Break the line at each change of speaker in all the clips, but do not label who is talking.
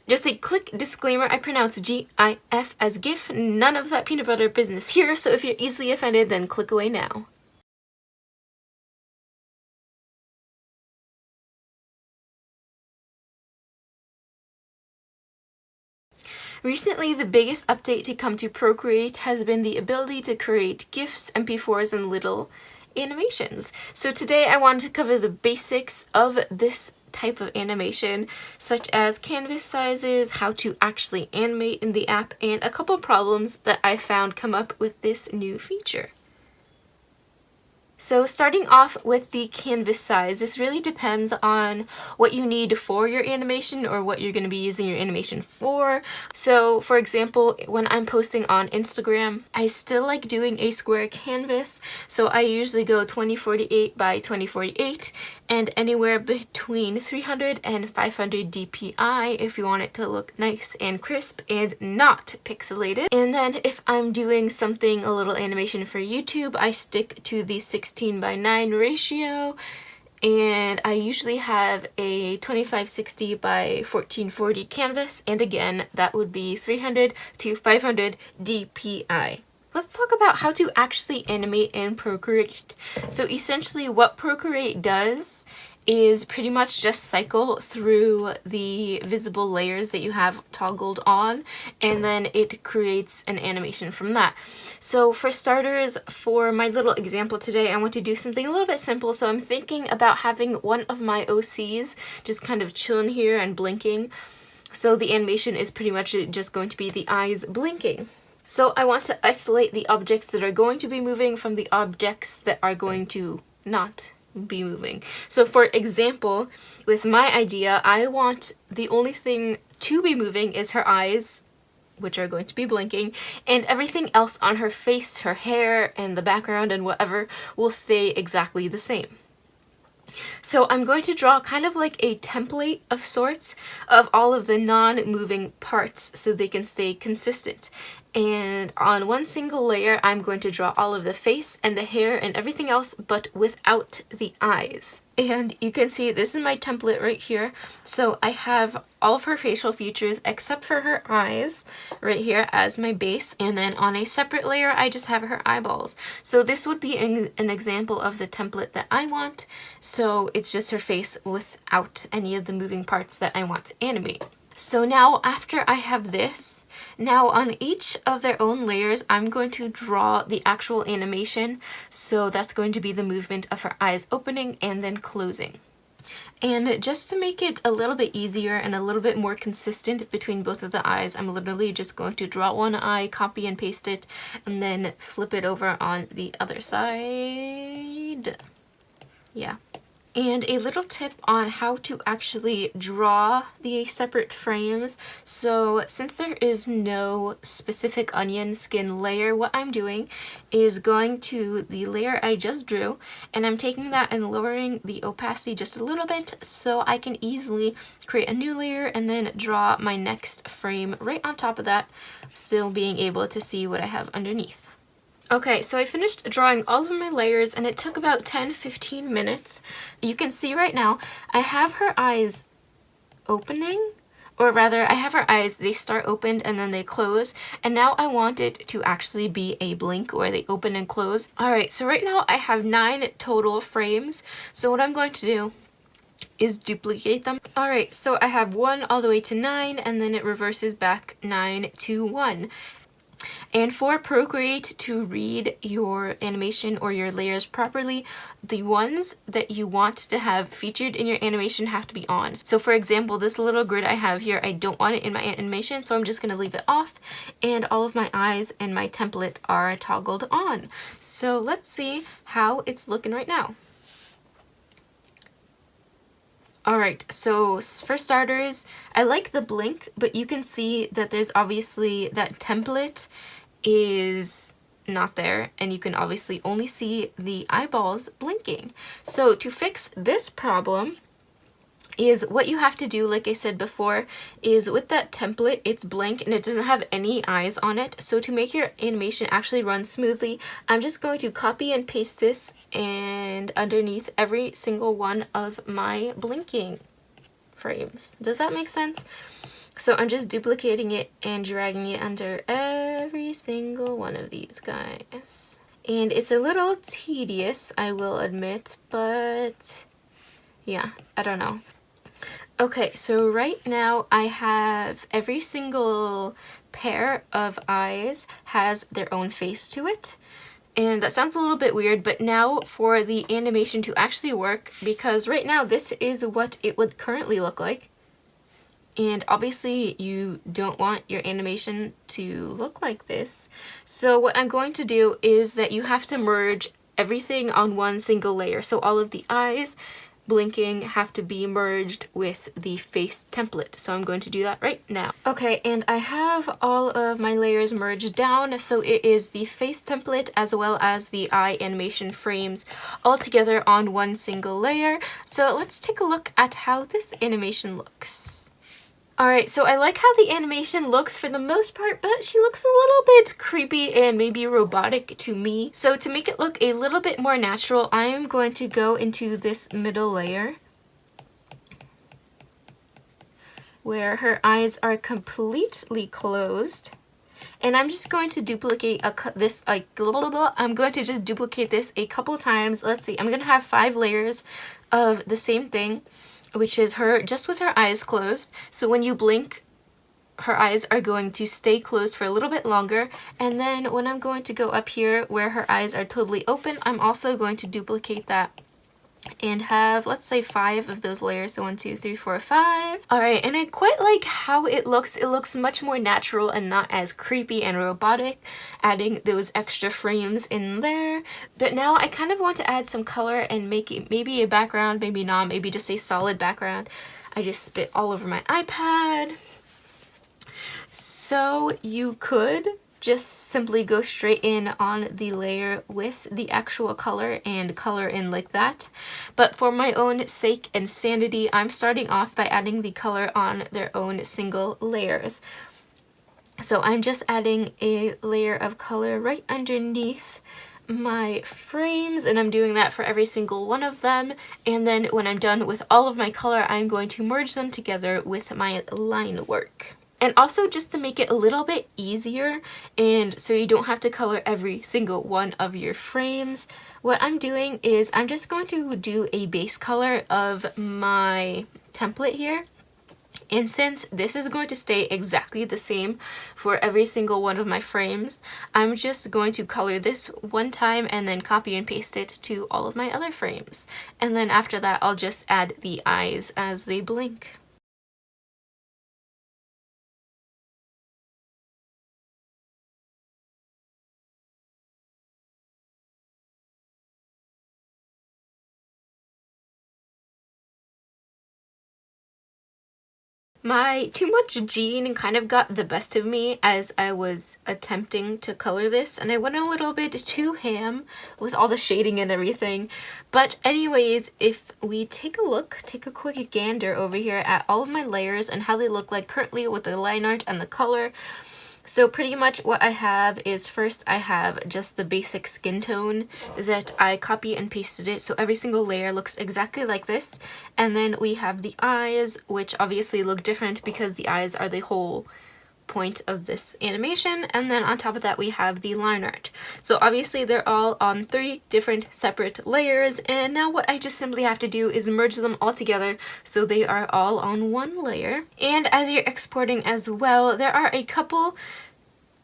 Just a quick disclaimer, I pronounce GIF as GIF, none of that peanut butter business here, so if you're easily offended, then click away now. Recently, the biggest update to come to Procreate has been the ability to create GIFs, MP4s, and little animations. So today I wanted to cover the basics of this type of animation, such as canvas sizes, how to actually animate in the app, and a couple problems that I found come up with this new feature. So starting off with the canvas size, this really depends on what you need for your animation or what you're going to be using your animation for. So for example, when I'm posting on Instagram, I still like doing a square canvas. So I usually go 2048 by 2048 and anywhere between 300 and 500 dpi if you want it to look nice and crisp and not pixelated. And then if I'm doing something, a little animation for YouTube, I stick to the 16 by 9 ratio, and I usually have a 2560 by 1440 canvas, and again that would be 300 to 500 dpi. Let's talk about how to actually animate in Procreate. So essentially what Procreate does is pretty much just cycle through the visible layers that you have toggled on, and then it creates an animation from that. So for starters, for my little example today, I want to do something a little bit simple. So I'm thinking about having one of my OCs just kind of chilling here and blinking. So the animation is pretty much just going to be the eyes blinking. So I want to isolate the objects that are going to be moving from the objects that are going to not be moving. So for example, with my idea, I want the only thing to be moving is her eyes, which are going to be blinking, and everything else on her face, her hair, and the background and whatever will stay exactly the same. So I'm going to draw kind of like a template of sorts of all of the non-moving parts so they can stay consistent. And on one single layer, I'm going to draw all of the face and the hair and everything else, but without the eyes. And you can see this is my template right here. So I have all of her facial features except for her eyes right here as my base. And then on a separate layer, I just have her eyeballs. So this would be an example of the template that I want. So it's just her face without any of the moving parts that I want to animate. So now after I have this, now on each of their own layers, I'm going to draw the actual animation. So that's going to be the movement of her eyes opening and then closing. And just to make it a little bit easier and a little bit more consistent between both of the eyes, I'm literally just going to draw one eye, copy and paste it, and then flip it over on the other side. Yeah. And a little tip on how to actually draw the separate frames. So since there is no specific onion skin layer, what I'm doing is going to the layer I just drew, and I'm taking that and lowering the opacity just a little bit so I can easily create a new layer and then draw my next frame right on top of that, still being able to see what I have underneath. Okay, so I finished drawing all of my layers and it took about 10-15 minutes. You can see right now I have her eyes opening, or rather I have her eyes, they start opened and then they close, and now I want it to actually be a blink where they open and close. Alright, so right now I have 9 total frames, so what I'm going to do is duplicate them. Alright, so I have 1 all the way to 9 and then it reverses back 9 to 1. And for Procreate to read your animation or your layers properly, the ones that you want to have featured in your animation have to be on. So for example, this little grid I have here, I don't want it in my animation, so I'm just going to leave it off, and all of my eyes and my template are toggled on. So let's see how it's looking right now. Alright, so for starters, I like the blink, but you can see that there's obviously that template is not there, and you can obviously only see the eyeballs blinking. So to fix this problem is what you have to do, like I said before, is with that template, it's blank and it doesn't have any eyes on it. So to make your animation actually run smoothly, I'm just going to copy and paste this and underneath every single one of my blinking frames. Does that make sense? So I'm just duplicating it and dragging it under every single one of these guys. And it's a little tedious, I will admit, but yeah, I don't know. Okay, so right now I have every single pair of eyes has their own face to it. And that sounds a little bit weird, but now for the animation to actually work, because right now this is what it would currently look like. And obviously you don't want your animation to look like this. So what I'm going to do is that you have to merge everything on one single layer. So all of the eyes blinking have to be merged with the face template. So I'm going to do that right now. Okay, and I have all of my layers merged down. So it is the face template as well as the eye animation frames all together on one single layer. So let's take a look at how this animation looks. Alright, so I like how the animation looks for the most part, but she looks a little bit creepy and maybe robotic to me. So to make it look a little bit more natural, I'm going to go into this middle layer where her eyes are completely closed. And I'm just going to duplicate I'm going to just duplicate this a couple times. Let's see, I'm going to have 5 layers of the same thing, which is her just with her eyes closed. So when you blink, her eyes are going to stay closed for a little bit longer. And then when I'm going to go up here where her eyes are totally open, I'm also going to duplicate that and have, let's say, 5 of those layers. So 1, 2, 3, 4, 5. All right, and I quite like how it looks. It looks much more natural and not as creepy and robotic, adding those extra frames in there. But now I kind of want to add some color and make it maybe a background, maybe not, maybe just a solid background. I just spit all over my iPad. So you could just simply go straight in on the layer with the actual color and color in like that. But for my own sake and sanity, I'm starting off by adding the color on their own single layers. So I'm just adding a layer of color right underneath my frames, and I'm doing that for every single one of them. And then when I'm done with all of my color, I'm going to merge them together with my line work. And also just to make it a little bit easier and so you don't have to color every single one of your frames, what I'm doing is I'm just going to do a base color of my template here. And since this is going to stay exactly the same for every single one of my frames, I'm just going to color this one time and then copy and paste it to all of my other frames. And then after that, I'll just add the eyes as they blink. My too much gene kind of got the best of me as I was attempting to color this, and I went a little bit too ham with all the shading and everything. But anyways, if we take a quick gander over here at all of my layers and how they look like currently with the line art and the color. So pretty much what I have is first I have just the basic skin tone that I copy and pasted it, so every single layer looks exactly like this. And then we have the eyes, which obviously look different because the eyes are the whole point of this animation. And then on top of that we have the line art. So obviously they're all on 3 different separate layers, and now what I just simply have to do is merge them all together so they are all on one layer. And as you're exporting as well, there are a couple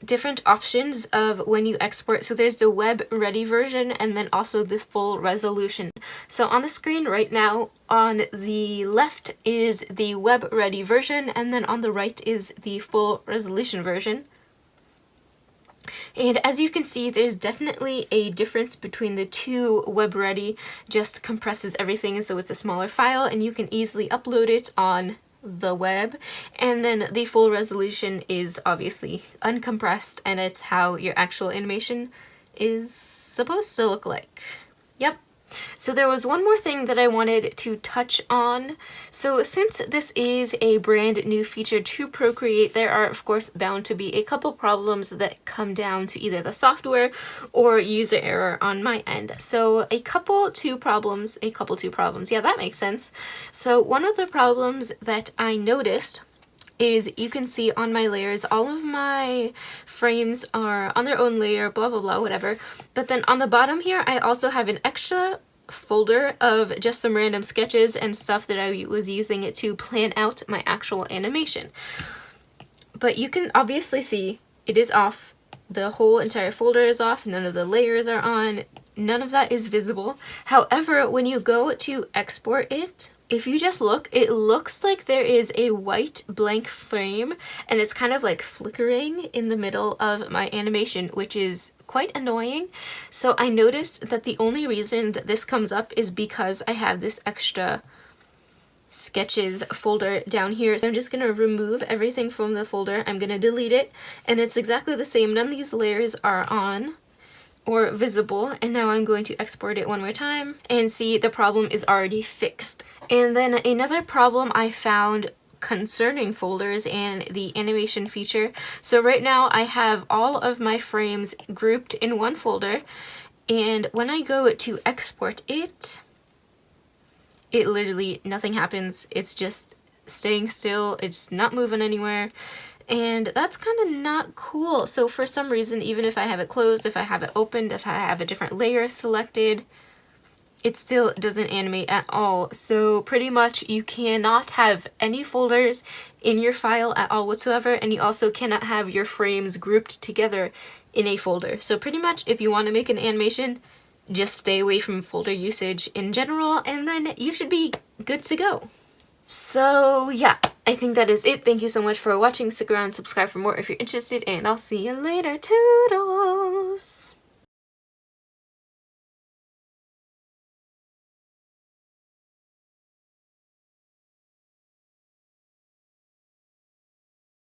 different options of when you export. So there's the web ready version and then also the full resolution. So on the screen right now, on the left is the web ready version, and then on the right is the full resolution version. And as you can see, there's definitely a difference between the two. Web ready just compresses everything so it's a smaller file and you can easily upload it on the web, and then the full resolution is obviously uncompressed, and it's how your actual animation is supposed to look like. Yep. So there was one more thing that I wanted to touch on. So since this is a brand new feature to Procreate, there are of course bound to be a couple problems that come down to either the software or user error on my end. So a couple two problems, yeah, that makes sense. So one of the problems that I noticed is you can see on my layers, all of my frames are on their own layer, blah, blah, blah, whatever. But then on the bottom here, I also have an extra folder of just some random sketches and stuff that I was using to plan out my actual animation. But you can obviously see it is off. The whole entire folder is off. None of the layers are on. None of that is visible. However, when you go to export it, if you just look, it looks like there is a white blank frame and it's kind of like flickering in the middle of my animation, which is quite annoying. So I noticed that the only reason that this comes up is because I have this extra sketches folder down here. So I'm just going to remove everything from the folder. I'm going to delete it, and it's exactly the same. None of these layers are on or visible, and now I'm going to export it one more time and see the problem is already fixed. And then another problem I found concerning folders and the animation feature. So right now I have all of my frames grouped in one folder, and when I go to export it, it literally, nothing happens. It's just staying still. It's not moving anywhere. And that's kind of not cool. So for some reason, even if I have it closed, if I have it opened, if I have a different layer selected, it still doesn't animate at all. So pretty much you cannot have any folders in your file at all whatsoever, and you also cannot have your frames grouped together in a folder. So pretty much if you want to make an animation, just stay away from folder usage in general, and then you should be good to go. So yeah, I think that is it. Thank you so much for watching. Stick around, subscribe for more if you're interested, and I'll see you later. Toodles!